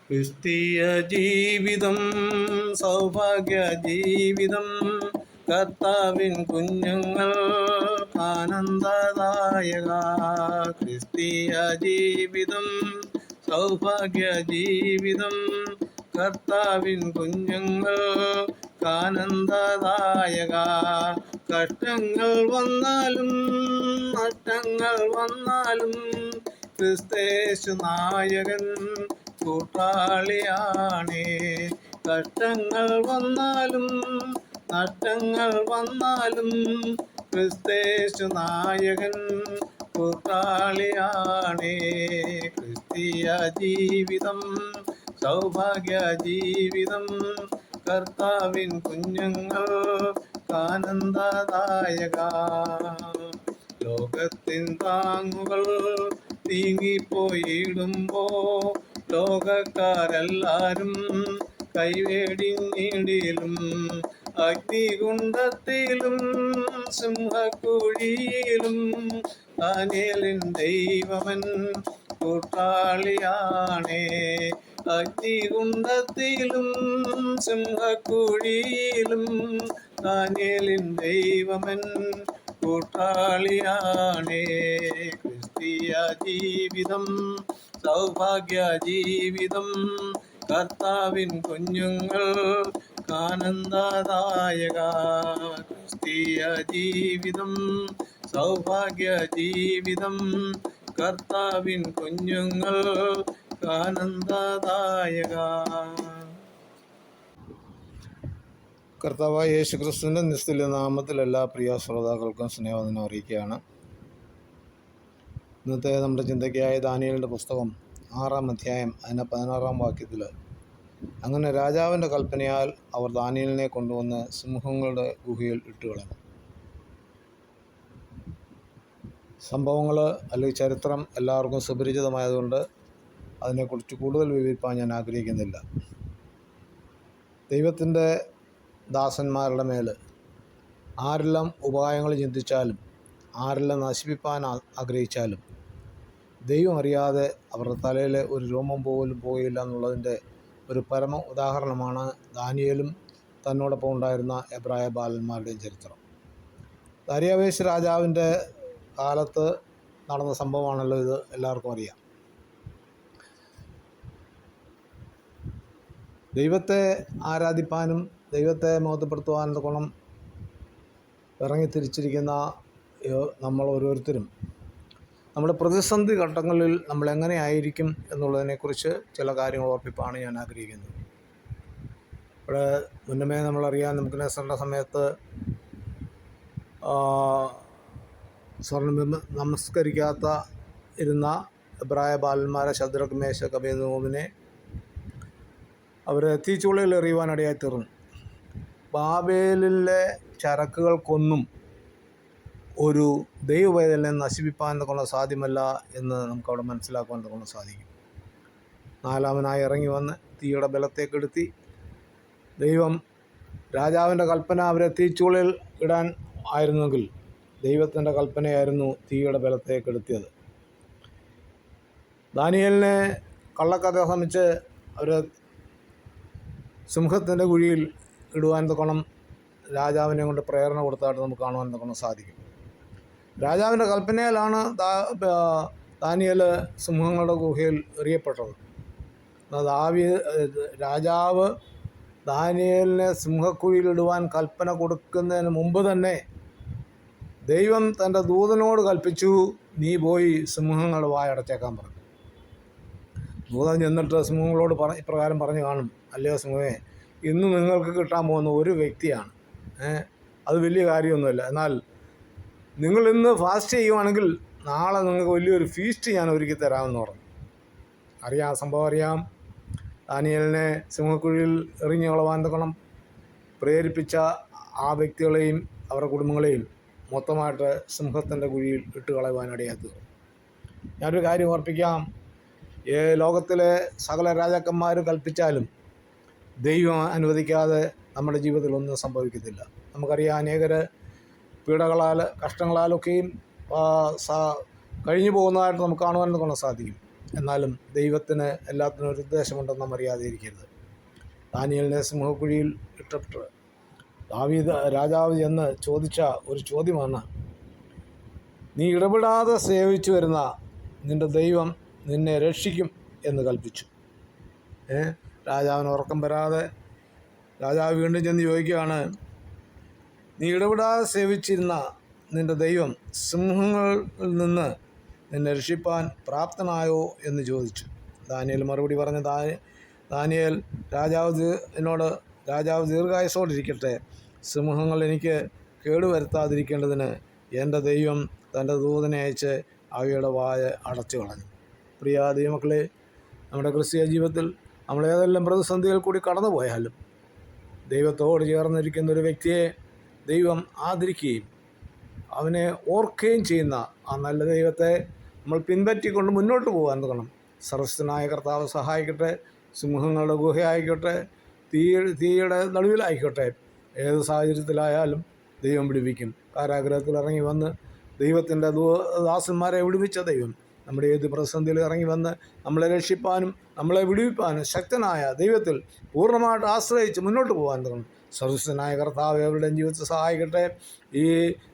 ക്രിസ്തീയ ജീവിതം സൗഭാഗ്യ ജീവിതം, കർത്താവിൻ കുഞ്ഞുങ്ങൾ ആനന്ദദായക. ക്രിസ്തീയ ജീവിതം സൗഭാഗ്യ ജീവിതം, കർത്താവിൻ കുഞ്ഞുങ്ങൾ ആനന്ദദായക. കഷ്ടങ്ങൾ വന്നാലും നഷ്ടങ്ങൾ വന്നാലും ക്രിസ്തേശു നായകൻ കൂട്ടാളിയാണേ. കഷ്ടങ്ങൾ വന്നാലും നഷ്ടങ്ങൾ വന്നാലും ക്രിസ്തേശു നായകൻ കൂട്ടാളിയാണേ. ക്രിസ്തീയ ജീവിതം സൗഭാഗ്യ ജീവിതം, കർത്താവിൻ കുഞ്ഞുങ്ങൾ ആനന്ദദായക. ലോകത്തിൻ താങ്ങുകൾ നീങ്ങിപ്പോയിടുമ്പോ ലോകക്കാരെല്ലാരും കൈവേടിഞ്ഞിടിലും, അഗ്നികുണ്ഡത്തിലും സിംഹക്കുഴിയിലും ദാനിയേലിൻ ദൈവമൻ കൂട്ടാളിയാണേ. അഗ്നികുണ്ഡത്തിലും സിംഹക്കുഴിയിലും ദാനിയേലിൻ ദൈവമൻ കൂട്ടാളിയാണേ. ക്രിസ്തീയ ജീവിതം സൗഭാഗ്യ ജീവിതം, കർത്താവിൻ കുഞ്ഞുങ്ങൾ ആനന്ദദായക. ക്രിസ്തീയ ജീവിതം സൗഭാഗ്യ ജീവിതം, കർത്താവിൻ കുഞ്ഞുങ്ങൾ ആനന്ദദായക. കർത്താവായ യേശു ക്രിസ്തുവിൻ്റെ നിസ്തുല്യ നാമത്തിൽ എല്ലാ പ്രിയ ശ്രോതാക്കൾക്കും സ്നേഹവന്ദനം അറിയിക്കുകയാണ്. ഇന്നത്തെ നമ്മുടെ ചിന്തയ്ക്കായ ദാനിയേലിൻ്റെ പുസ്തകം 6-ാം അധ്യായം അതിൻ്റെ 16-ാം വാക്യത്തിൽ, അങ്ങനെ രാജാവിൻ്റെ കൽപ്പനയാൽ അവർ ദാനിയേലിനെ കൊണ്ടുവന്ന് സിംഹങ്ങളുടെ ഗുഹയിൽ ഇട്ടുകളഞ്ഞു. സംഭവങ്ങൾ അല്ലെങ്കിൽ ചരിത്രം എല്ലാവർക്കും സുപരിചിതമായതുകൊണ്ട് അതിനെക്കുറിച്ച് കൂടുതൽ വിവരിപ്പാൻ ഞാൻ ആഗ്രഹിക്കുന്നില്ല. ദൈവത്തിൻ്റെ ദാസന്മാരുടെ മേൽ ആരെല്ലാം ഉപായങ്ങൾ ചിന്തിച്ചാലും ആരെല്ലാം നശിപ്പിക്കാൻ ആഗ്രഹിച്ചാലും ദൈവം അറിയാതെ അവരുടെ തലയിൽ ഒരു രോമം പോലും പോയില്ല എന്നുള്ളതിൻ്റെ ഒരു പരമ ഉദാഹരണമാണ് ദാനിയേലും തന്നോടൊപ്പം ഉണ്ടായിരുന്ന എബ്രായ ബാലന്മാരുടെയും ചരിത്രം. ദാരിയാവേശ് രാജാവിൻ്റെ കാലത്ത് നടന്ന സംഭവമാണല്ലോ ഇത്, എല്ലാവർക്കും അറിയാം. ദൈവത്തെ ആരാധിപ്പാനും ദൈവത്തെ മഹത്വപ്പെടുത്തുവാനും ഗുണം ഇറങ്ങിത്തിരിച്ചിരിക്കുന്ന നമ്മൾ ഓരോരുത്തരും നമ്മുടെ പ്രതിസന്ധി ഘട്ടങ്ങളിൽ നമ്മൾ എങ്ങനെ ആയിരിക്കും എന്നുള്ളതിനെക്കുറിച്ച് ചില കാര്യങ്ങൾ ഓർപ്പിപ്പാണ് ഞാൻ ആഗ്രഹിക്കുന്നത്. ഇവിടെ മുന്നമേ നമ്മളറിയാം, നെബൂഖദ്നേസറിൻ്റെ സമയത്ത് സ്വർണ്ണം നമസ്കരിക്കാത്ത ഇരുന്ന എബ്രായ ബാലന്മാരെ ശദ്രക്, മേശക്, അബേദ്നെഗോവിനെ അവർ തീച്ചൂളയിൽ എറിയുവാനിടയായി തീർന്നു. ബാബേലിലെ ചരക്കുകൾക്കൊന്നും ഒരു ദൈവവേദനെ നശിപ്പിക്കാൻ കൊണ്ട് സാധ്യമല്ല എന്ന് നമുക്കവിടെ മനസ്സിലാക്കുവാൻ കൊണ്ട് സാധിക്കും. 4-മനായി ഇറങ്ങി വന്ന് തീയുടെ ബലത്തെ കെടുത്തി. ദൈവം രാജാവിൻ്റെ കൽപ്പന അവരെ തീച്ചൂളയിൽ ഇടാൻ ആയിരുന്നെങ്കിൽ ദൈവത്തിൻ്റെ കൽപ്പനയായിരുന്നു തീയുടെ ബലത്തെ കെടുത്തിയത്. ദാനിയേലിനെ കള്ളക്കഥ ശ്രമിച്ച് അവർ സിംഹത്തിൻ്റെ കുഴിയിൽ ഇടുവാൻ തക്കണം രാജാവിനെ കൊണ്ട് പ്രേരണ കൊടുത്തായിട്ട് നമുക്ക് കാണുവാൻ തക്കണം സാധിക്കും. രാജാവിൻ്റെ കൽപ്പനയിലാണ് ദാനിയേൽ സിംഹങ്ങളുടെ ഗുഹയിൽ എറിയപ്പെട്ടത്. രാജാവ് ദാനിയേലിനെ സിംഹക്കുഴിയിലിടുവാൻ കൽപ്പന കൊടുക്കുന്നതിന് മുമ്പ് തന്നെ ദൈവം തൻ്റെ ദൂതനോട് കൽപ്പിച്ചു, നീ പോയി സിംഹങ്ങളുടെ വായടച്ചേക്കാൻ പറഞ്ഞു. ദൂതൻ ചെന്നിട്ട് സിംഹങ്ങളോട് ഇപ്രകാരം പറഞ്ഞു കാണും, അല്ലയോ സിംഹമേ, ഇന്ന് നിങ്ങൾക്ക് കിട്ടാൻ പോകുന്ന ഒരു വ്യക്തിയാണ്, അത് വലിയ കാര്യമൊന്നുമില്ല. എന്നാൽ നിങ്ങൾ ഇന്ന് ഫാസ്റ്റ് ചെയ്യുവാണെങ്കിൽ നാളെ നിങ്ങൾക്ക് വലിയൊരു ഫീസ്റ്റ് ഞാൻ ഒരുക്കി തരാമെന്ന് പറഞ്ഞു. അറിയാം, സംഭവം അറിയാം. ദാനിയേലിനെ സിംഹക്കുഴിയിൽ എറിഞ്ഞു കളവാൻ തക്കണം പ്രേരിപ്പിച്ച ആ വ്യക്തികളെയും അവരുടെ കുടുംബങ്ങളെയും മൊത്തമായിട്ട് സിംഹത്തിൻ്റെ കുഴിയിൽ ഇട്ട് കളയുവാനിടയാക്കി. ഞാനൊരു കാര്യം ഓർപ്പിക്കാം, ലോകത്തിലെ സകല രാജാക്കന്മാർ കൽപ്പിച്ചാലും ദൈവം അനുവദിക്കാതെ നമ്മുടെ ജീവിതത്തിൽ ഒന്നും സംഭവിക്കത്തില്ല. നമുക്കറിയാം, അനേകർ പീഡകളാൽ കഷ്ടങ്ങളാലൊക്കെയും കഴിഞ്ഞു പോകുന്നതായിട്ട് നമുക്ക് കാണുവാൻ കൊണ്ട് സാധിക്കും. എന്നാലും ദൈവത്തിന് എല്ലാത്തിനും ഒരു ഉദ്ദേശമുണ്ടെന്ന് നാം അറിയാതെ ഇരിക്കരുത്. ദാനിയേലിനെ സിംഹക്കുഴിയിൽ ഇട്ടിട്ട് ദാവീദ് രാജാവ് എന്ന് ചോദിച്ച ഒരു ചോദ്യമാണ്, നീ ഇടപെടാതെ സേവിച്ചു വരുന്ന നിൻ്റെ ദൈവം നിന്നെ രക്ഷിക്കും എന്ന് കൽപ്പിച്ചു. രാജാവിന് ഉറക്കം വരാതെ രാജാവ് വീണ്ടും ചെന്ന് ചോദിക്കുകയാണ്, നീ ഇടപെടാതെ സേവിച്ചിരുന്ന നിൻ്റെ ദൈവം സിംഹങ്ങളിൽ നിന്ന് നിന്നെ രക്ഷിപ്പാൻ പ്രാപ്തനായോ എന്ന് ചോദിച്ചു. ദാനിയേൽ മറുപടി പറഞ്ഞ ദാനിയേൽ രാജാവ് ദീർഘായുസ്സോടിരിക്കട്ടെ, സിംഹങ്ങൾ എനിക്ക് കേടുവരുത്താതിരിക്കേണ്ടതിന് എൻ്റെ ദൈവം തൻ്റെ ദൂതനെ അയച്ച് അവയുടെ വായ അടച്ചു കളഞ്ഞു. പ്രിയ ദൈവമക്കളെ, നമ്മുടെ ക്രിസ്തീയ ജീവിതത്തിൽ നമ്മൾ ഏതെല്ലാം പ്രതിസന്ധികൾ കൂടി കടന്നു പോയാലും ദൈവത്തോട് ചേർന്നിരിക്കുന്ന ഒരു വ്യക്തിയെ ദൈവം ആദരിക്കുകയും അവനെ ഓർക്കുകയും ചെയ്യുന്ന ആ നല്ല ദൈവത്തെ നമ്മൾ പിൻപറ്റിക്കൊണ്ട് മുന്നോട്ട് പോകാൻ തുടങ്ങണം. സർവ്വശക്തനായ കർത്താവ് സഹായിക്കട്ടെ. സിംഹങ്ങളുടെ ഗുഹയായിക്കോട്ടെ, തീയുടെ നടുവിലായിക്കോട്ടെ, ഏത് സാഹചര്യത്തിലായാലും ദൈവം വിടുവിക്കും. കാരാഗ്രഹത്തിൽ ഇറങ്ങി വന്ന് ദൈവത്തിൻ്റെ ദാസന്മാരെ വിടുവിച്ച ദൈവം നമ്മുടെ ഏത് പ്രതിസന്ധിയിൽ ഇറങ്ങി വന്ന് നമ്മളെ രക്ഷിപ്പാനും നമ്മളെ വിടുവിപ്പാനും ശക്തനായ ദൈവത്തിൽ പൂർണ്ണമായിട്ട് ആശ്രയിച്ച് മുന്നോട്ട് പോകാൻ തുടങ്ങും. സർവ്വശക്തനായ കർത്താവ് അവരുടെയും ജീവിതത്തെ സഹായിക്കട്ടെ. ഈ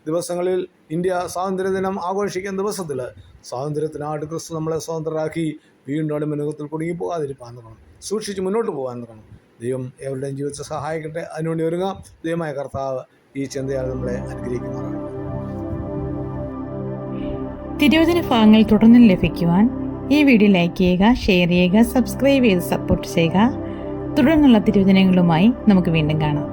ദിവസങ്ങളിൽ ഇന്ത്യ സ്വാതന്ത്ര്യദിനം ആഘോഷിക്കുന്ന ദിവസത്തിൽ സ്വാതന്ത്ര്യത്തിനായിട്ട് ക്രിസ്തു നമ്മളെ സ്വതന്ത്രരാക്കി വീണ്ടും അടിമനുഖത്തിൽ കുടുങ്ങി പോകാതിരിക്കാൻ തുടങ്ങും. സൂക്ഷിച്ച് മുന്നോട്ട് പോകാൻ തുടങ്ങും. ദൈവം എവരുടെയും ജീവിതത്തെ സഹായിക്കട്ടെ. അതിനുവേണ്ടി ഒരുങ്ങാം. ദൈവമായ കർത്താവ് ഈ ചിന്തയാൽ നമ്മളെ അനുഗ്രഹിക്കുന്നതാണ്. തിരുവചന ഭാഗങ്ങൾ തുടർന്നും ലഭിക്കുവാൻ ഈ വീഡിയോ ലൈക്ക് ചെയ്യുക, ഷെയർ ചെയ്യുക, സബ്സ്ക്രൈബ് ചെയ്ത് സപ്പോർട്ട് ചെയ്യുക. തുടർന്നുള്ള തിരുവചനങ്ങളുമായി നമുക്ക് വീണ്ടും കാണാം.